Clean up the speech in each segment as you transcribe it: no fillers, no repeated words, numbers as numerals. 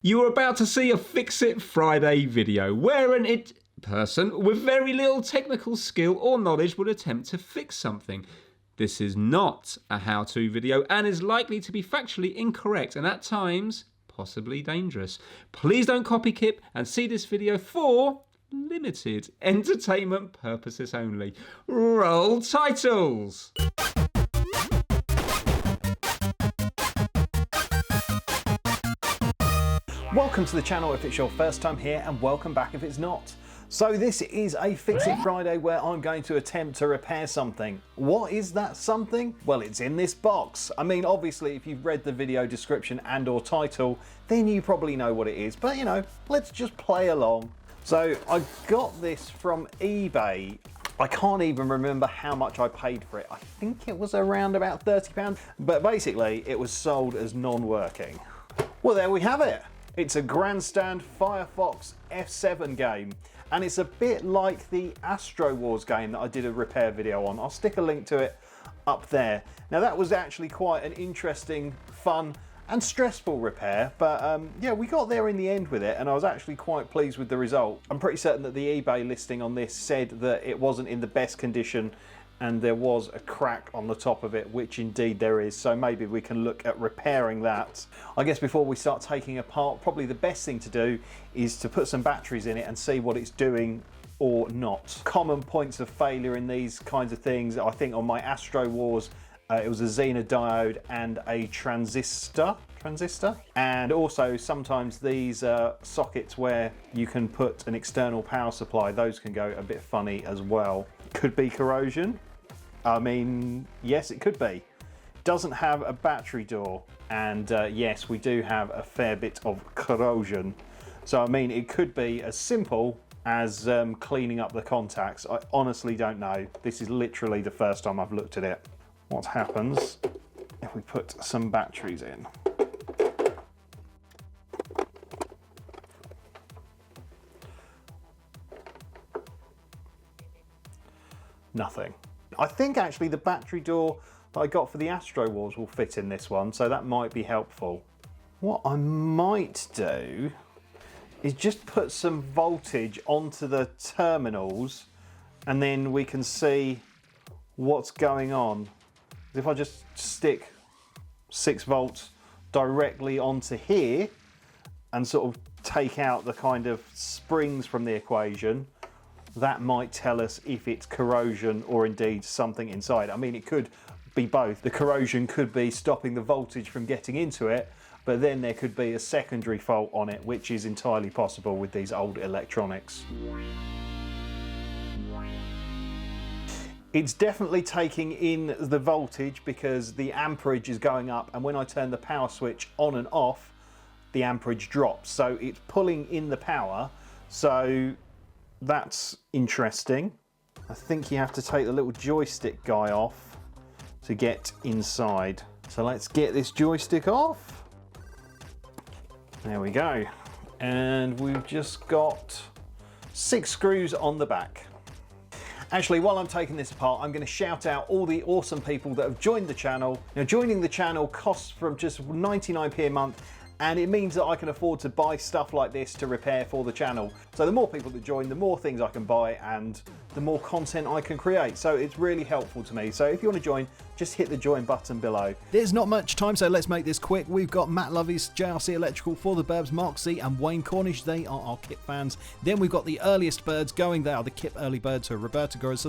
You are about to see a Fix It Friday video where an IT person with very little technical skill or knowledge would attempt to fix something. This is not a how-to video and is likely to be factually incorrect and at times possibly dangerous. Please don't copy Kip and see this video for limited entertainment purposes only. Roll titles! Welcome to the channel if it's your first time here, and welcome back if it's not. So this is a Fix It Friday where I'm going to attempt to repair something. What is that something? Well, it's in this box. I mean, obviously if you've read the video description and or title, then you probably know what it is, but you know, let's just play along. So I got this from eBay. I can't even remember how much I paid for it. I think it was around about £30, but basically it was sold as non-working. Well, there we have it. It's a Grandstand Firefox F7 game, and it's a bit like the Astro Wars game that I did a repair video on. I'll stick a link to it up there. Now that was actually quite an interesting, fun and stressful repair, but yeah, we got there in the end with it, and I was actually quite pleased with the result. I'm pretty certain that the eBay listing on this said that it wasn't in the best condition and there was a crack on the top of it, which indeed there is, so maybe we can look at repairing that. I guess before we start taking apart, probably the best thing to do is to put some batteries in it and see what it's doing or not. Common points of failure in these kinds of things, I think on my Astro Wars, it was a Zener diode and a transistor, and also sometimes these sockets where you can put an external power supply, those can go a bit funny as well. Could be corrosion. I mean, yes, it could be. Doesn't have a battery door, and yes, we do have a fair bit of corrosion. So I mean, it could be as simple as cleaning up the contacts. I honestly don't know. This is literally the first time I've looked at it. What happens if we put some batteries in? Nothing. I think actually the battery door that I got for the Astro Wars will fit in this one, so that might be helpful. What I might do is just put some voltage onto the terminals and then we can see what's going on. If I just stick 6 volts directly onto here and sort of take out the kind of springs from the equation, that might tell us if it's corrosion or indeed something inside. I mean, it could be both. The corrosion could be stopping the voltage from getting into it, but then there could be a secondary fault on it, which is entirely possible with these old electronics. It's definitely taking in the voltage because the amperage is going up, and when I turn the power switch on and off, the amperage drops. So it's pulling in the power. So that's interesting. I think you have to take the little joystick guy off to get inside. So let's get this joystick off. There we go. And we've just got 6 screws on the back. Actually, while I'm taking this apart, I'm going to shout out all the awesome people that have joined the channel. Now, joining the channel costs from just 99p a month, and it means that I can afford to buy stuff like this to repair for the channel. So the more people that join, the more things I can buy and the more content I can create. So it's really helpful to me. So if you want to join, just hit the join button below. There's not much time, so let's make this quick. We've got Matt Lovies, JRC Electrical, For the Burbs, Mark C and Wayne Cornish. They are our Kip fans. Then we've got the earliest birds going. They are the Kip early birds, who are Roberta Gores,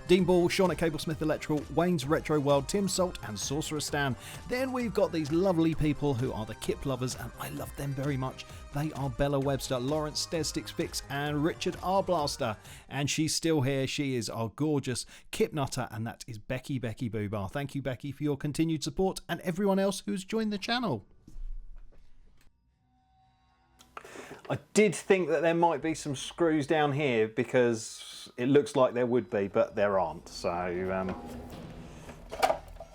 Dean Ball, Sean at Cablesmith Electrical, Wayne's Retro World, Tim Salt and Sorcerer Stan. Then we've got these lovely people who are the Kip lovers, and I love them very much. They are Bella Webster, Lawrence Stesticks Fix and Richard R. Blaster. And she's still here. She is our gorgeous Kip nutter, and that is Becky Boobar. Thank you, Becky, for your continued support, and everyone else who's joined the channel. I did think that there might be some screws down here because it looks like there would be, but there aren't. So,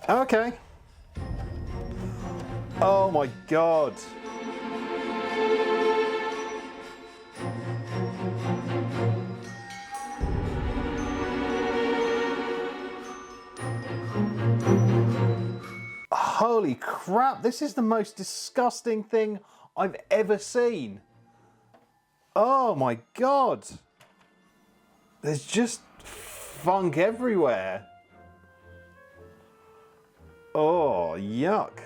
okay. Oh my God. Holy crap, this is the most disgusting thing I've ever seen. Oh my God. There's just funk everywhere. Oh, yuck.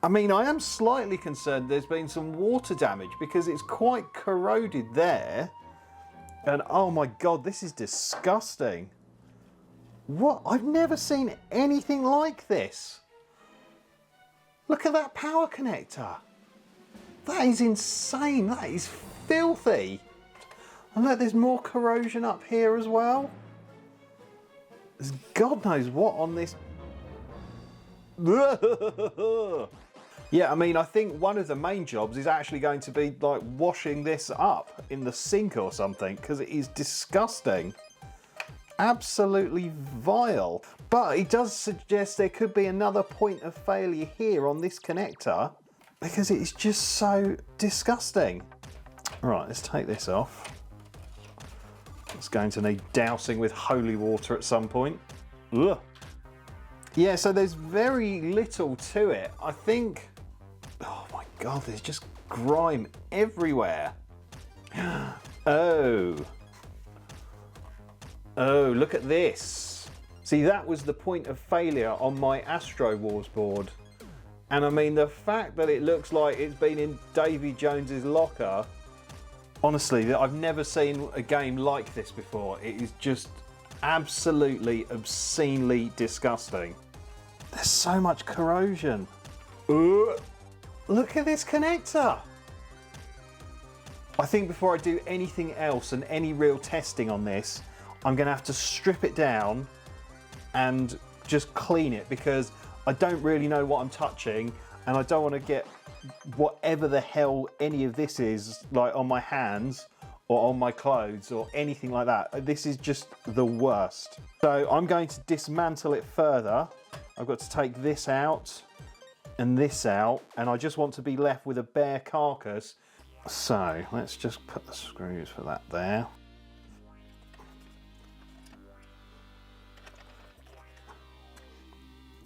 I mean, I am slightly concerned there's been some water damage because it's quite corroded there. And oh my God, this is disgusting. What? I've never seen anything like this. Look at that power connector. That is insane. That is filthy. And look, there's more corrosion up here as well. There's God knows what on this. Yeah, I mean, I think one of the main jobs is actually going to be like washing this up in the sink or something, because it is disgusting. Absolutely vile. But it does suggest there could be another point of failure here on this connector, because it is just so disgusting. Right, let's take this off. It's going to need dousing with holy water at some point. Ugh. Yeah, so there's very little to it. I think, oh my God, there's just grime everywhere. Oh. Oh, look at this. See, that was the point of failure on my Astro Wars board. And I mean, the fact that it looks like it's been in Davy Jones's locker, honestly, I've never seen a game like this before. It is just absolutely obscenely disgusting. There's so much corrosion. Look at this connector. I think before I do anything else and any real testing on this, I'm going to have to strip it down and just clean it, because I don't really know what I'm touching, and I don't want to get whatever the hell any of this is like on my hands or on my clothes or anything like that. This is just the worst. So I'm going to dismantle it further. I've got to take this out and this out, and I just want to be left with a bare carcass. So let's just put the screws for that there.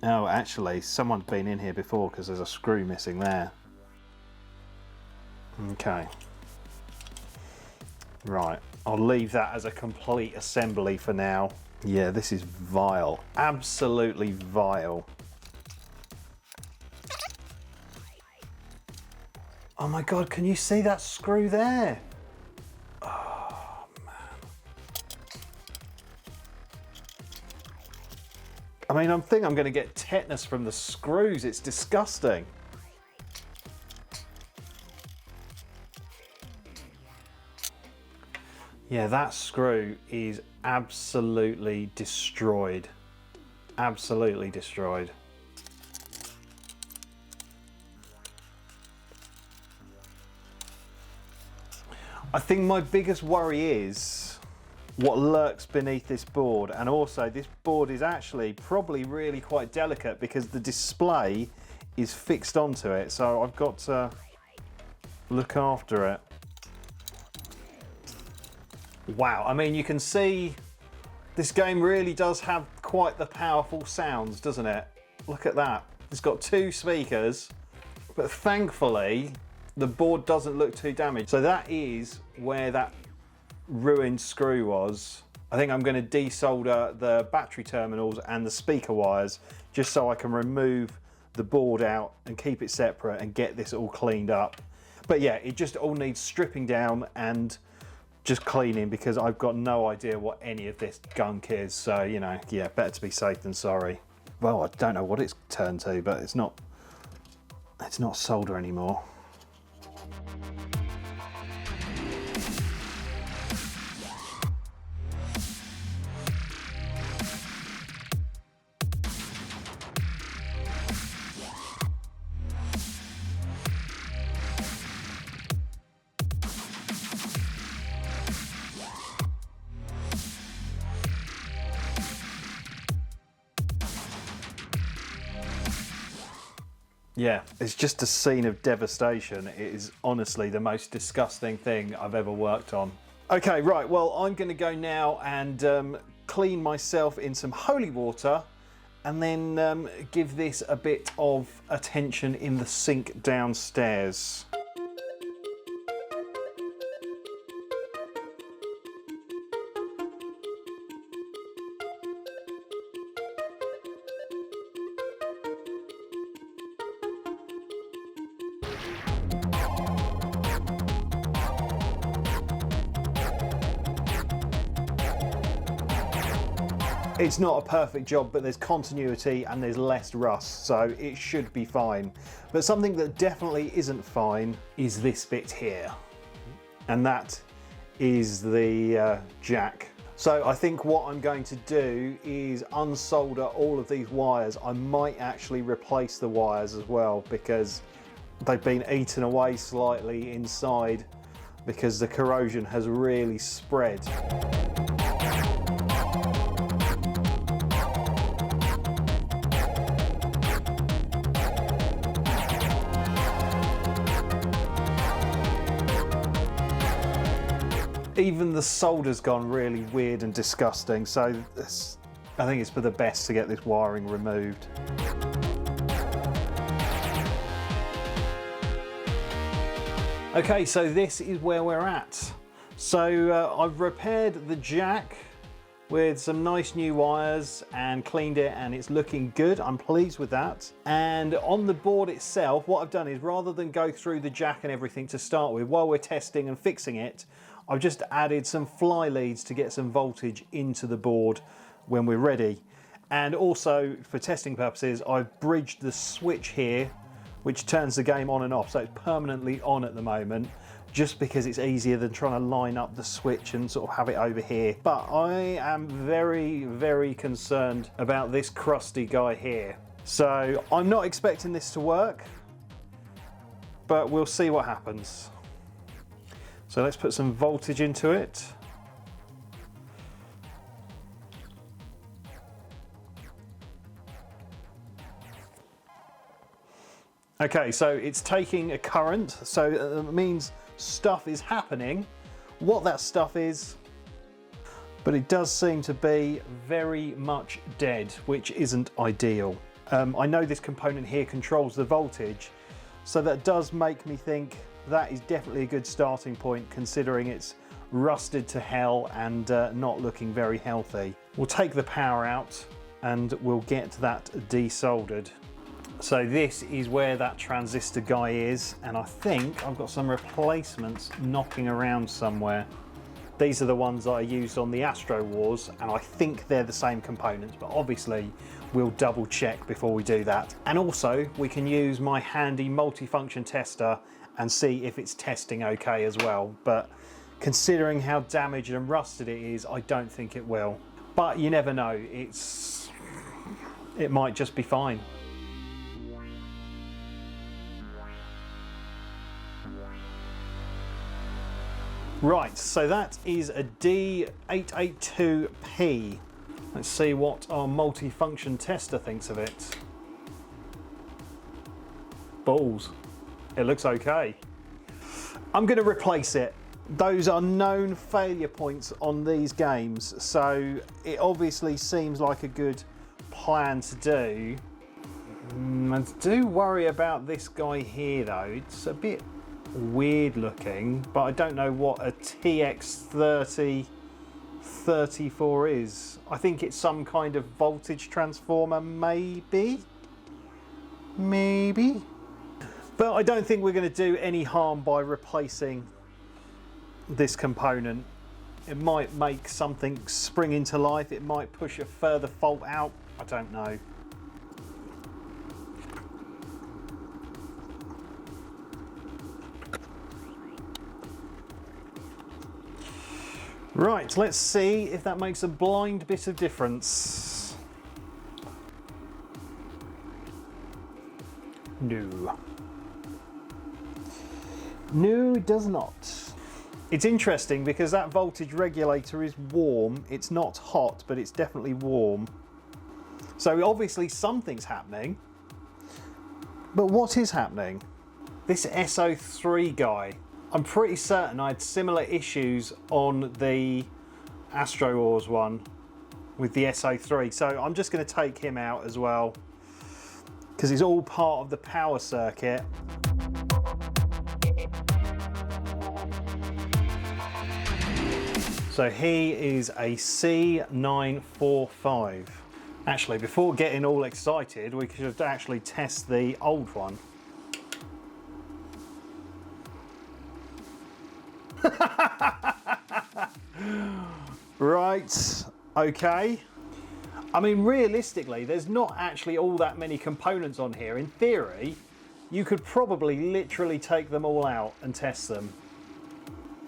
Oh, actually, someone's been in here before because there's a screw missing there. Okay. Right, I'll leave that as a complete assembly for now. Yeah, this is vile. Absolutely vile. Oh my God, can you see that screw there? Oh, man. I mean, I think I'm going to get tetanus from the screws. It's disgusting. Yeah, that screw is absolutely destroyed. Absolutely destroyed. I think my biggest worry is what lurks beneath this board, and also this board is actually probably really quite delicate because the display is fixed onto it, so I've got to look after it. Wow, I mean, you can see this game really does have quite the powerful sounds, doesn't it? Look at that. It's got 2 speakers, but thankfully the board doesn't look too damaged. So that is where that ruined screw was. I think I'm going to desolder the battery terminals and the speaker wires just so I can remove the board out and keep it separate and get this all cleaned up. But yeah, it just all needs stripping down and just cleaning, because I've got no idea what any of this gunk is. So, you know, yeah, better to be safe than sorry. Well, I don't know what it's turned to, but it's not solder anymore. Yeah, it's just a scene of devastation. It is honestly the most disgusting thing I've ever worked on. Okay, right, well, I'm going to go now and clean myself in some holy water and then give this a bit of attention in the sink downstairs. It's not a perfect job, but there's continuity and there's less rust, so it should be fine. But something that definitely isn't fine is this bit here, and that is the jack. So I think what I'm going to do is unsolder all of these wires. I might actually replace the wires as well, because they've been eaten away slightly inside because the corrosion has really spread. Even the solder's gone really weird and disgusting, so I think it's for the best to get this wiring removed. Okay, so this is where we're at. So I've repaired the jack with some nice new wires and cleaned it, and it's looking good. I'm pleased with that. And on the board itself, what I've done is, rather than go through the jack and everything to start with, while we're testing and fixing it, I've just added some fly leads to get some voltage into the board when we're ready. And also, for testing purposes, I've bridged the switch here, which turns the game on and off, so it's permanently on at the moment, just because it's easier than trying to line up the switch and sort of have it over here. But I am very, very concerned about this crusty guy here. So I'm not expecting this to work, but we'll see what happens. So let's put some voltage into it. Okay, so it's taking a current, so it means stuff is happening. What that stuff is, but it does seem to be very much dead, which isn't ideal. I know this component here controls the voltage, so that does make me think that is definitely a good starting point, considering it's rusted to hell and not looking very healthy. We'll take the power out and we'll get that desoldered. So this is where that transistor guy is, and I think I've got some replacements knocking around somewhere. These are the ones that I used on the Astro Wars, and I think they're the same components, but obviously we'll double check before we do that. And also we can use my handy multifunction tester and see if it's testing okay as well. But considering how damaged and rusted it is, I don't think it will. But you never know, it might just be fine. Right, so that is a D882P. Let's see what our multifunction tester thinks of it. Balls. It looks okay. I'm going to replace it. Those are known failure points on these games, so it obviously seems like a good plan to do. I do worry about this guy here though. It's a bit weird looking, but I don't know what a TX3034 is. I think it's some kind of voltage transformer, maybe? But I don't think we're going to do any harm by replacing this component. It might make something spring into life, it might push a further fault out, I don't know. Right, let's see if that makes a blind bit of difference. No. No, it does not. It's interesting because that voltage regulator is warm. It's not hot, but it's definitely warm. So obviously something's happening. But what is happening? This SO3 guy. I'm pretty certain I had similar issues on the Astro Wars one with the SO3. So I'm just going to take him out as well, because it's all part of the power circuit. So he is a C945. Actually, before getting all excited, we should actually test the old one. Right, okay. I mean, realistically, there's not actually all that many components on here. In theory, you could probably literally take them all out and test them.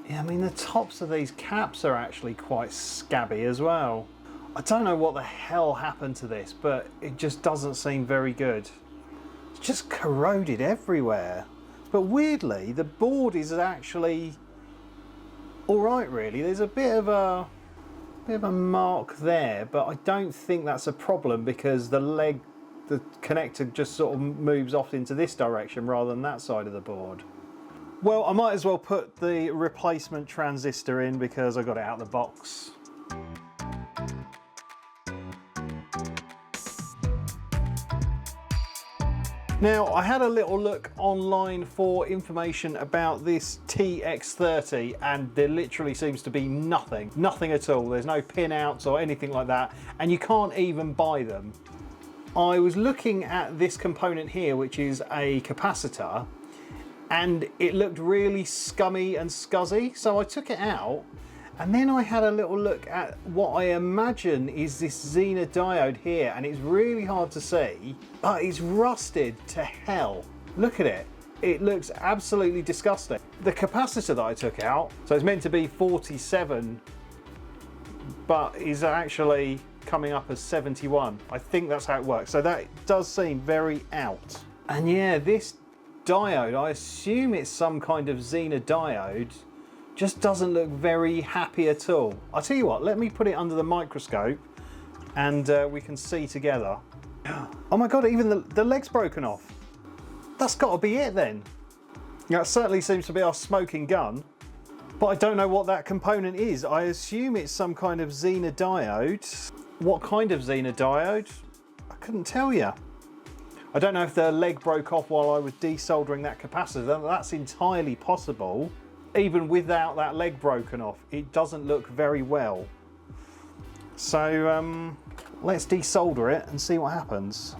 Yeah, I mean, the tops of these caps are actually quite scabby as well. I don't know what the hell happened to this, but it just doesn't seem very good. It's just corroded everywhere. But weirdly, the board is actually all right, really. There's a bit of a mark there, but I don't think that's a problem because the connector just sort of moves off into this direction rather than that side of the board. Well, I might as well put the replacement transistor in because I got it out of the box. Now, I had a little look online for information about this TX30 and there literally seems to be nothing at all. There's no pinouts or anything like that, and you can't even buy them. I was looking at this component here, which is a capacitor, and it looked really scummy and scuzzy, so I took it out. And then I had a little look at what I imagine is this Zener diode here, and it's really hard to see, but it's rusted to hell. Look at it. It looks absolutely disgusting. The capacitor that I took out, so it's meant to be 47, but is actually coming up as 71. I think that's how it works. So that does seem very out. And yeah, this diode, I assume it's some kind of Zener diode, just doesn't look very happy at all. I'll tell you what, let me put it under the microscope and we can see together. Oh my God, even the leg's broken off. That's got to be it then. That certainly seems to be our smoking gun, but I don't know what that component is. I assume it's some kind of Zener diode. What kind of Zener diode? I couldn't tell you. I don't know if the leg broke off while I was desoldering that capacitor. That's entirely possible. Even without that leg broken off, it doesn't look very well. So let's desolder it and see what happens.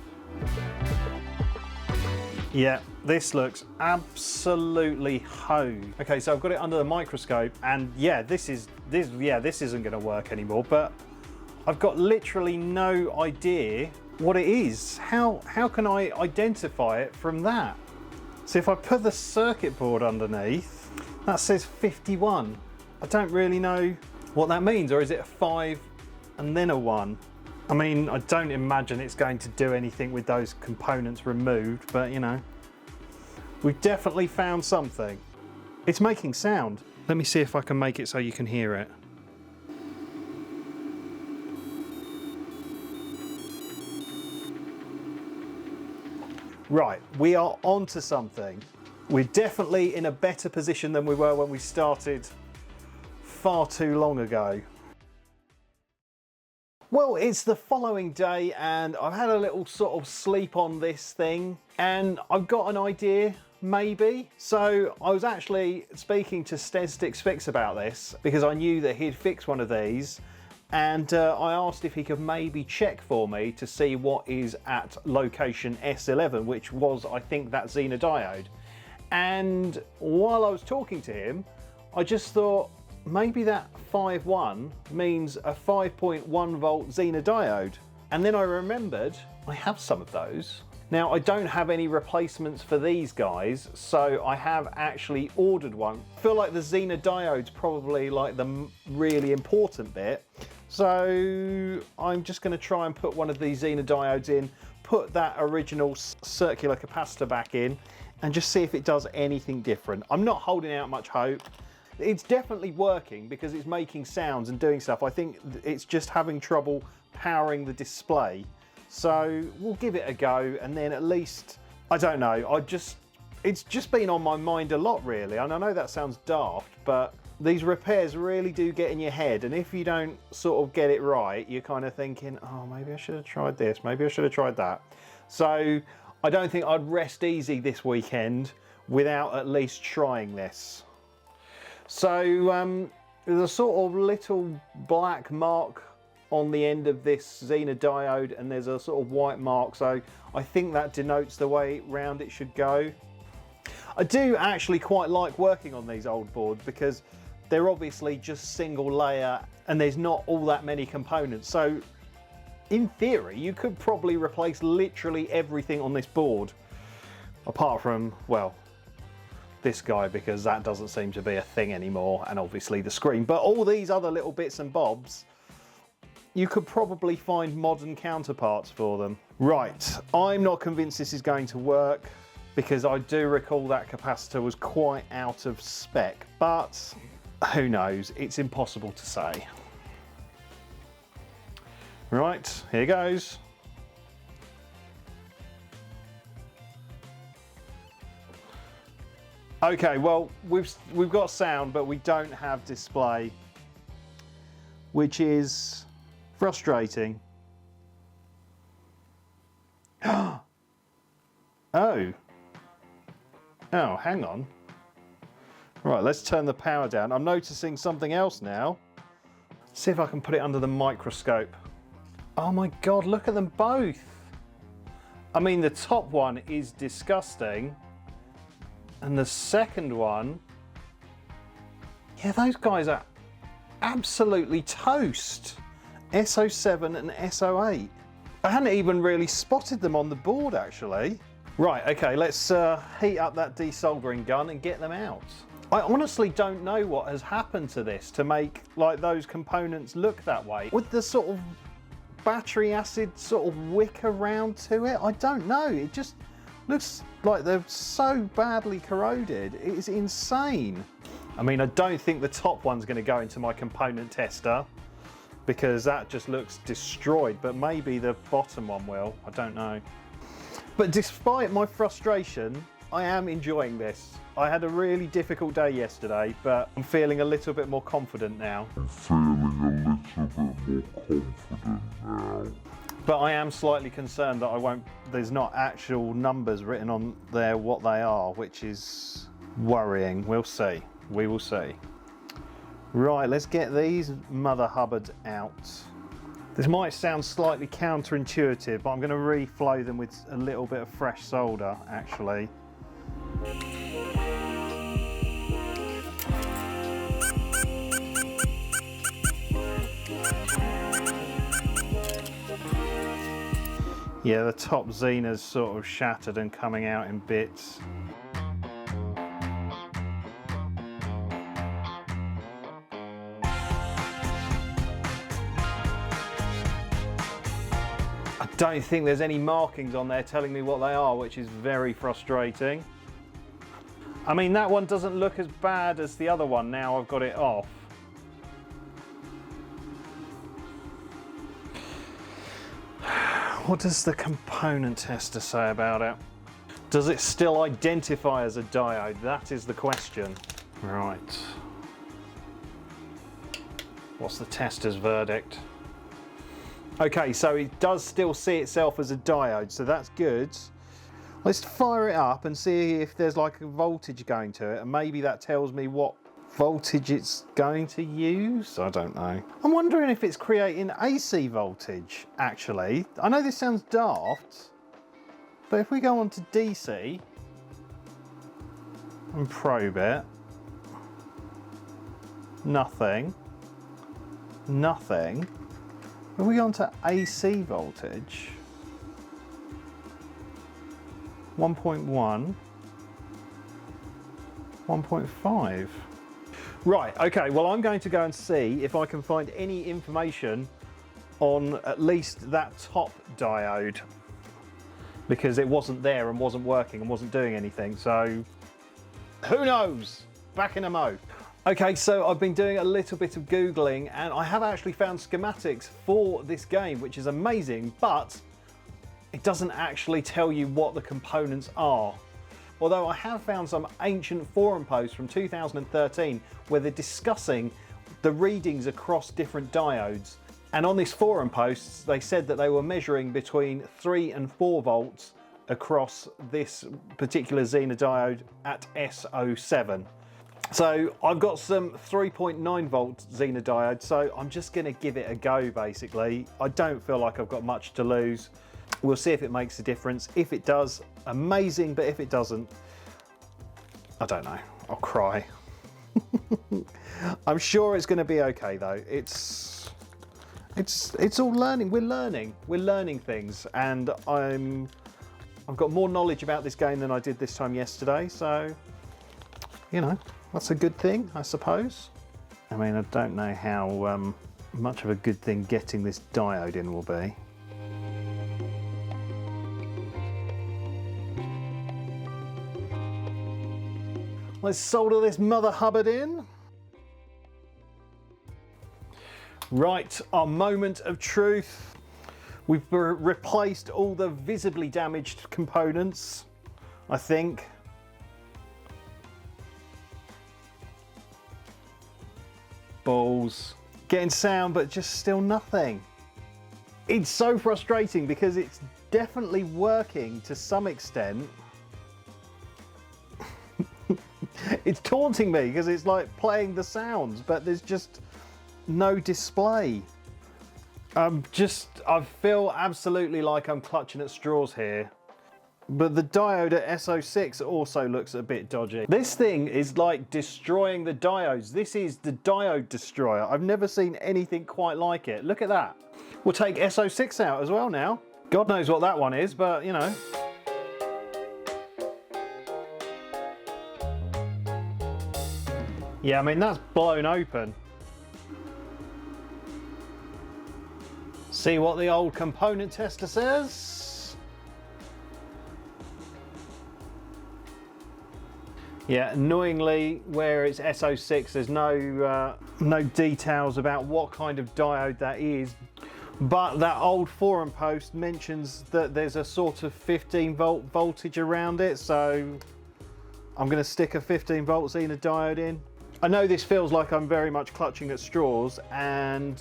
Yeah, this looks absolutely home. Okay, so I've got it under the microscope, and yeah, this isn't going to work anymore. But I've got literally no idea what it is. How can I identify it from that? So if I put the circuit board underneath, that says 51. I don't really know what that means, or is it a 5 and then a 1? I mean, I don't imagine it's going to do anything with those components removed, but you know. We've definitely found something. It's making sound. Let me see if I can make it so you can hear it. Right, we are onto something. We're definitely in a better position than we were when we started far too long ago. Well, it's the following day and I've had a little sort of sleep on this thing and I've got an idea, maybe. So I was actually speaking to Stedstick Fix about this because I knew that he'd fixed one of these, and I asked if he could maybe check for me to see what is at location S11, which was, I think, that Zener diode. And while I was talking to him, I just thought maybe that 5.1 means a 5.1 volt Zener diode. And then I remembered I have some of those. Now, I don't have any replacements for these guys, so I have actually ordered one. I feel like the Zener diode's probably like the really important bit. So I'm just going to try and put one of these Zener diodes in, put that original circular capacitor back in, and just see if it does anything different. I'm not holding out much hope. It's definitely working because it's making sounds and doing stuff. I think it's just having trouble powering the display. So we'll give it a go, and then at least, I don't know, it's just been on my mind a lot really. And I know that sounds daft, but these repairs really do get in your head, and if you don't sort of get it right, you're kind of thinking, oh, maybe I should have tried this, maybe I should have tried that. So I don't think I'd rest easy this weekend without at least trying this. So there's a sort of little black mark on the end of this Zener diode, and there's a sort of white mark, so I think that denotes the way round it should go. I do actually quite like working on these old boards because they're obviously just single layer and there's not all that many components. So in theory, you could probably replace literally everything on this board, apart from, well, this guy, because that doesn't seem to be a thing anymore, and obviously the screen. But all these other little bits and bobs, you could probably find modern counterparts for them. Right, I'm not convinced this is going to work, because I do recall that capacitor was quite out of spec, but who knows, it's impossible to say. Right, here goes. Okay, well, we've got sound, but we don't have display, which is frustrating. Oh. Oh, hang on. Right, let's turn the power down. I'm noticing something else now. See if I can put it under the microscope. Oh my God, look at them both. I mean, the top one is disgusting. And the second one, yeah, those guys are absolutely toast. SO7 and SO8. I hadn't even really spotted them on the board, actually. Right, okay, let's heat up that desoldering gun and get them out. I honestly don't know what has happened to this to make like those components look that way. With the sort of battery acid sort of wick around to it, I don't know. It just looks like they're so badly corroded. It is insane. I mean, I don't think the top one's going to go into my component tester because that just looks destroyed, but maybe the bottom one will. I don't know. But despite my frustration, I am enjoying this. I had a really difficult day yesterday, but I'm feeling a little bit more confident now. But I am slightly concerned that there's not actual numbers written on there what they are, which is worrying. We'll see. We will see. Right, let's get these mother hubbards out. This might sound slightly counterintuitive, but I'm going to reflow them with a little bit of fresh solder, actually. Yeah, the top Zener's sort of shattered and coming out in bits. I don't think there's any markings on there telling me what they are, which is very frustrating. I mean, that one doesn't look as bad as the other one now I've got it off. What does the component tester say about it? Does it still identify as a diode? That is the question. Right. What's the tester's verdict? Okay, so it does still see itself as a diode, so that's good. Let's fire it up and see if there's like a voltage going to it, and maybe that tells me what voltage it's going to use. I don't know. I'm wondering if it's creating AC voltage, actually. I know this sounds daft, but if we go on to DC and probe it, nothing. If we go on to AC voltage, 1.1, 1.5. Right, okay, well I'm going to go and see if I can find any information on at least that top diode, because it wasn't there and wasn't working and wasn't doing anything, so who knows? Back in a mo. Okay, so I've been doing a little bit of Googling and I have actually found schematics for this game, which is amazing, but it doesn't actually tell you what the components are. although I have found some ancient forum posts from 2013 where they're discussing the readings across different diodes. And on this forum post, they said that they were measuring between 3 and 4 volts across this particular Zener diode at SO7. So I've got some 3.9 volt Zener diode, so I'm just going to give it a go basically. I don't feel like I've got much to lose. We'll see if it makes a difference. If it does, amazing, but if it doesn't, I don't know, I'll cry. I'm sure it's going to be okay though. It's all learning. We're learning things, and I've got more knowledge about this game than I did this time yesterday, so you know, that's a good thing, I suppose. I mean, I don't know how much of a good thing getting this diode in will be. Let's solder this mother hubbard in. Right, our moment of truth. We've replaced all the visibly damaged components, I think. Balls. Getting sound, but just still nothing. It's so frustrating because it's definitely working to some extent. It's taunting me because it's like playing the sounds, but there's just no display. I feel absolutely like I'm clutching at straws here. But the diode at SO6 also looks a bit dodgy. This thing is like destroying the diodes. This is the diode destroyer. I've never seen anything quite like it. Look at that. We'll take SO6 out as well now. God knows what that one is, but you know. Yeah, I mean, that's blown open. See what the old component tester says. Yeah, annoyingly, where it's SO6, there's no details about what kind of diode that is. But that old forum post mentions that there's a sort of 15 volt voltage around it, so I'm going to stick a 15 volt Zener diode in. I know this feels like I'm very much clutching at straws, and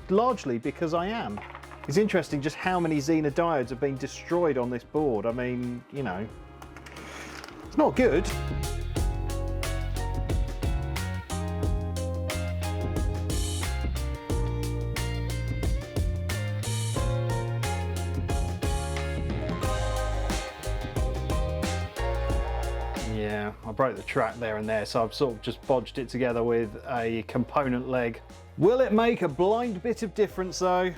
largely because I am. It's interesting just how many Zener diodes have been destroyed on this board. I mean, you know, it's not good. Yeah, I broke the track there and there, so I've sort of just bodged it together with a component leg. Will it make a blind bit of difference though?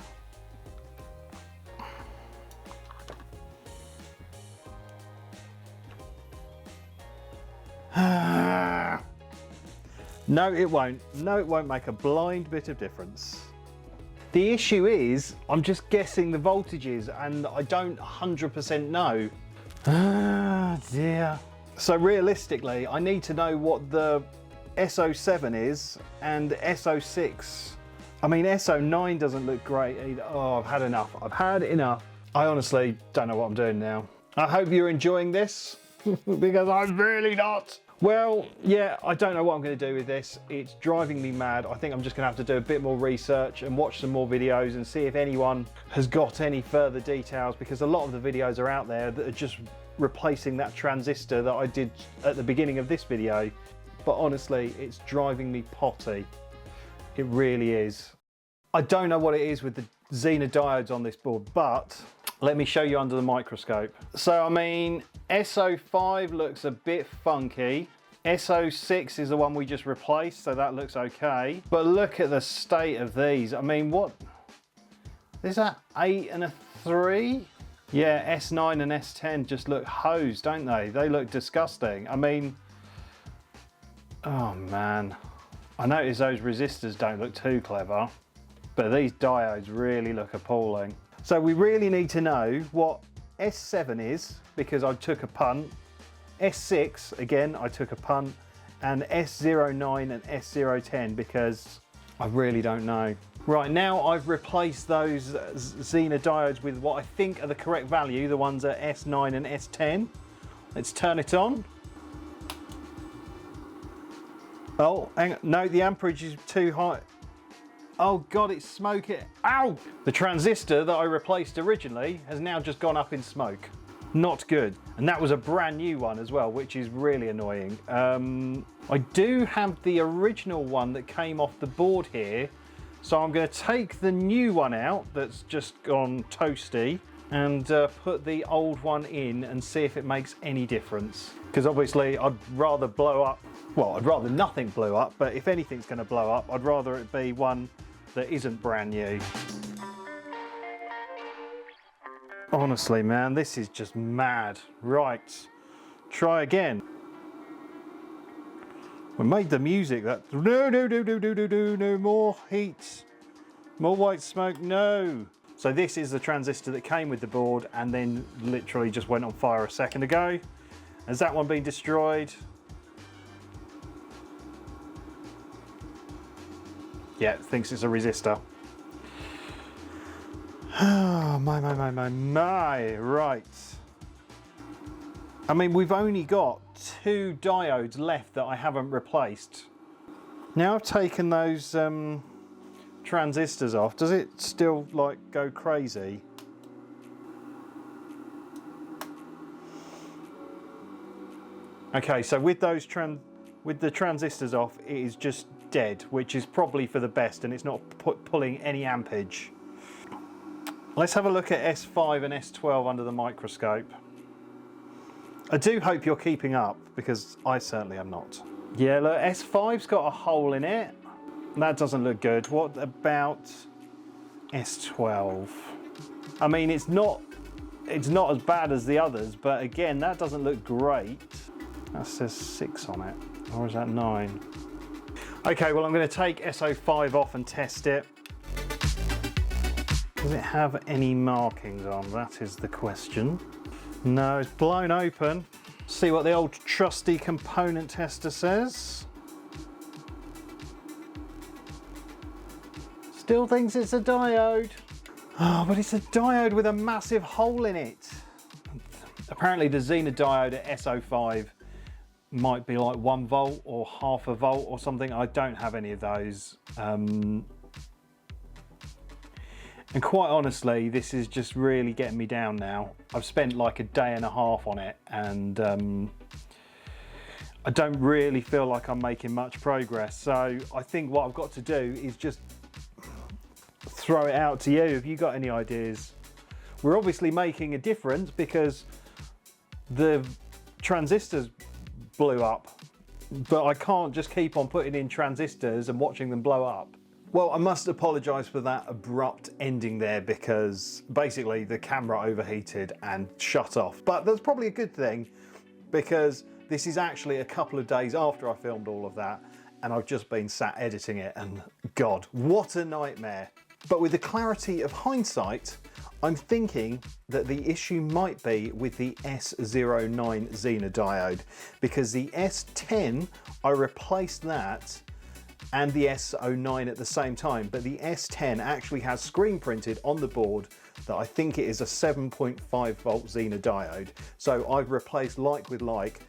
No, it won't. No, it won't make a blind bit of difference. The issue is, I'm just guessing the voltages and I don't 100% know. Ah, dear. So realistically, I need to know what the SO7 is and SO6. I mean, SO9 doesn't look great either. Oh, I've had enough. I've had enough. I honestly don't know what I'm doing now. I hope you're enjoying this because I'm really not. Well, yeah, I don't know what I'm going to do with this. It's driving me mad. I think I'm just going to have to do a bit more research and watch some more videos and see if anyone has got any further details, because a lot of the videos are out there that are just replacing that transistor that I did at the beginning of this video. But honestly, it's driving me potty. It really is. I don't know what it is with the Zener diodes on this board, but let me show you under the microscope. So, I mean, SO5 looks a bit funky. SO6 is the one we just replaced, so that looks okay. But look at the state of these. I mean, what? Is that 8 and a 3? Yeah, S9 and S10 just look hosed, don't they? They look disgusting. I mean, oh man. I notice those resistors don't look too clever, but these diodes really look appalling. So we really need to know what S7 is, because I took a punt. S6, again, I took a punt. And S09 and S010, because I really don't know. Right, now I've replaced those Zener diodes with what I think are the correct value. The ones at S9 and S10. Let's turn it on. Oh, hang on. No, the amperage is too high. Oh God, it's smoking. Ow! The transistor that I replaced originally has now just gone up in smoke. Not good. And that was a brand new one as well, which is really annoying. I do have the original one that came off the board here. So I'm going to take the new one out that's just gone toasty and put the old one in and see if it makes any difference. Because obviously I'd rather blow up, well, I'd rather nothing blew up, but if anything's going to blow up, I'd rather it be one that isn't brand new. Honestly, man, this is just mad. Right, try again. We made the music that, no more heat, more white smoke, no. So this is the transistor that came with the board and then literally just went on fire a second ago. Has that one been destroyed? Yeah, it thinks it's a resistor. Oh, my, right. I mean, we've only got 2 diodes left that I haven't replaced. Now I've taken those transistors off, does it still like go crazy? Okay, so with those the transistors off, it is just dead, which is probably for the best, and it's not pulling any ampage. Let's have a look at S5 and S12 under the microscope. I do hope you're keeping up, because I certainly am not. Yeah, look, S5's got a hole in it. That doesn't look good. What about S12? I mean, it's not as bad as the others, but again, that doesn't look great. That says 6 on it, or is that 9? Okay, well, I'm going to take SO5 off and test it. Does it have any markings on? That is the question. No, it's blown open. See what the old trusty component tester says. Still thinks it's a diode. Oh, but it's a diode with a massive hole in it. Apparently the Zener diode at SO5 might be like 1 volt or half a volt or something. I don't have any of those. And quite honestly, this is just really getting me down now. I've spent like a day and a half on it, and I don't really feel like I'm making much progress. So I think what I've got to do is just throw it out to you. Have you got any ideas? We're obviously making a difference because the transistors blew up, but I can't just keep on putting in transistors and watching them blow up. Well, I must apologise for that abrupt ending there, because basically the camera overheated and shut off. But that's probably a good thing, because this is actually a couple of days after I filmed all of that, and I've just been sat editing it, and God, what a nightmare. But with the clarity of hindsight, I'm thinking that the issue might be with the S09 Zener diode, because the S10, I replaced that and the S09 at the same time, but the S10 actually has screen printed on the board that I think it is a 7.5 volt Zener diode. So I've replaced like with like,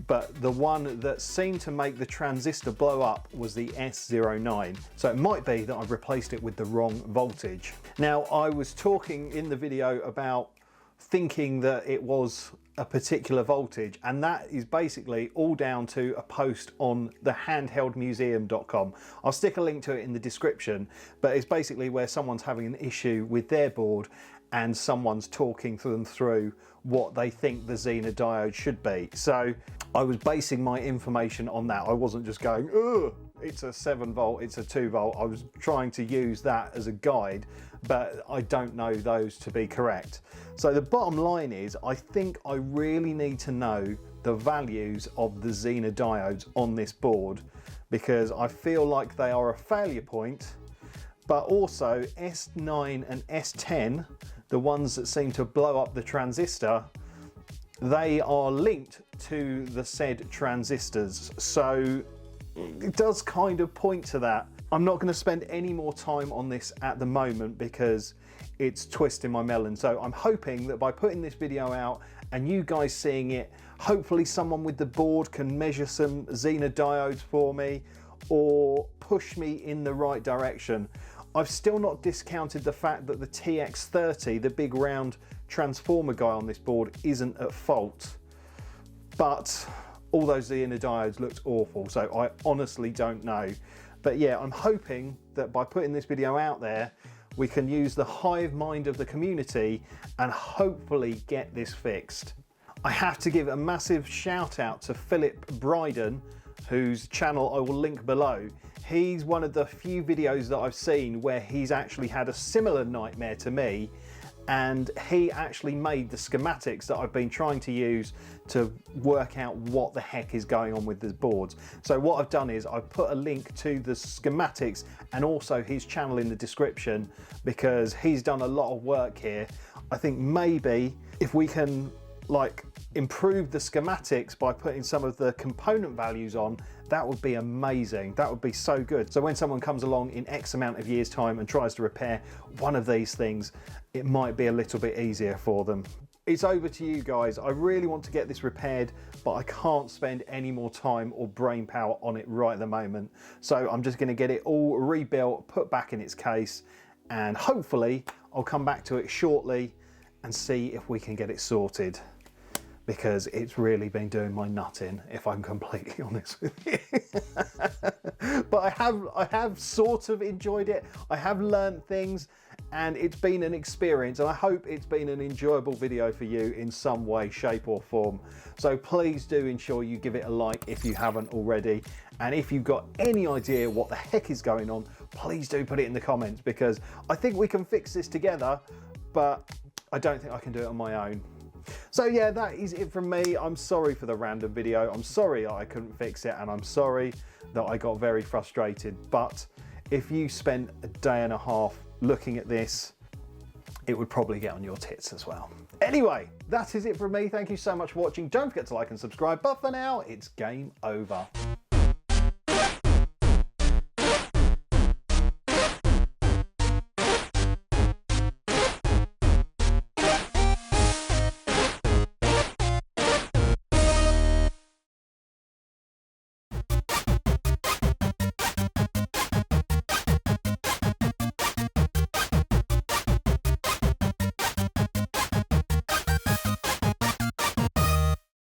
but the one that seemed to make the transistor blow up was the S09. So it might be that I've replaced it with the wrong voltage. Now, I was talking in the video about thinking that it was a particular voltage, and that is basically all down to a post on the handheldmuseum.com. I'll stick a link to it in the description, but it's basically where someone's having an issue with their board and someone's talking them through what they think the Zener diode should be. So I was basing my information on that. I wasn't just going, ugh, it's a 7 volt, it's a 2 volt. I was trying to use that as a guide, but I don't know those to be correct. So the bottom line is, I think I really need to know the values of the Zener diodes on this board, because I feel like they are a failure point, but also S9 and S10, the ones that seem to blow up the transistor, they are linked to the said transistors. So it does kind of point to that. I'm not going to spend any more time on this at the moment because it's twisting my melon. So I'm hoping that by putting this video out and you guys seeing it, Hopefully someone with the board can measure some Zener diodes for me or push me in the right direction. I've still not discounted the fact that the TX30, the big round transformer guy on this board, isn't at fault. But all those Zener diodes looked awful, so I honestly don't know. But yeah, I'm hoping that by putting this video out there, we can use the hive mind of the community and hopefully get this fixed. I have to give a massive shout out to Philip Bryden, whose channel I will link below. He's one of the few videos that I've seen where he's actually had a similar nightmare to me, and he actually made the schematics that I've been trying to use to work out what the heck is going on with the boards. So what I've done is I've put a link to the schematics and also his channel in the description, because he's done a lot of work here. I think maybe if we can like improve the schematics by putting some of the component values on, that would be amazing. That would be so good. So when someone comes along in X amount of years time and tries to repair one of these things, it might be a little bit easier for them. It's over to you guys. I really want to get this repaired, but I can't spend any more time or brain power on it right at the moment. So I'm just going to get it all rebuilt, put back in its case, and hopefully I'll come back to it shortly and see if we can get it sorted, because it's really been doing my nut in, if I'm completely honest with you. But I have sort of enjoyed it. I have learned things, and it's been an experience, and I hope it's been an enjoyable video for you in some way, shape or form. So please do ensure you give it a like if you haven't already. And if you've got any idea what the heck is going on, please do put it in the comments, because I think we can fix this together, but I don't think I can do it on my own. So yeah, that is it from me. I'm sorry for the random video. I'm sorry I couldn't fix it, and I'm sorry that I got very frustrated. But if you spent a day and a half looking at this, it would probably get on your tits as well. Anyway, that is it from me. Thank you so much for watching. Don't forget to like and subscribe. But for now, it's game over.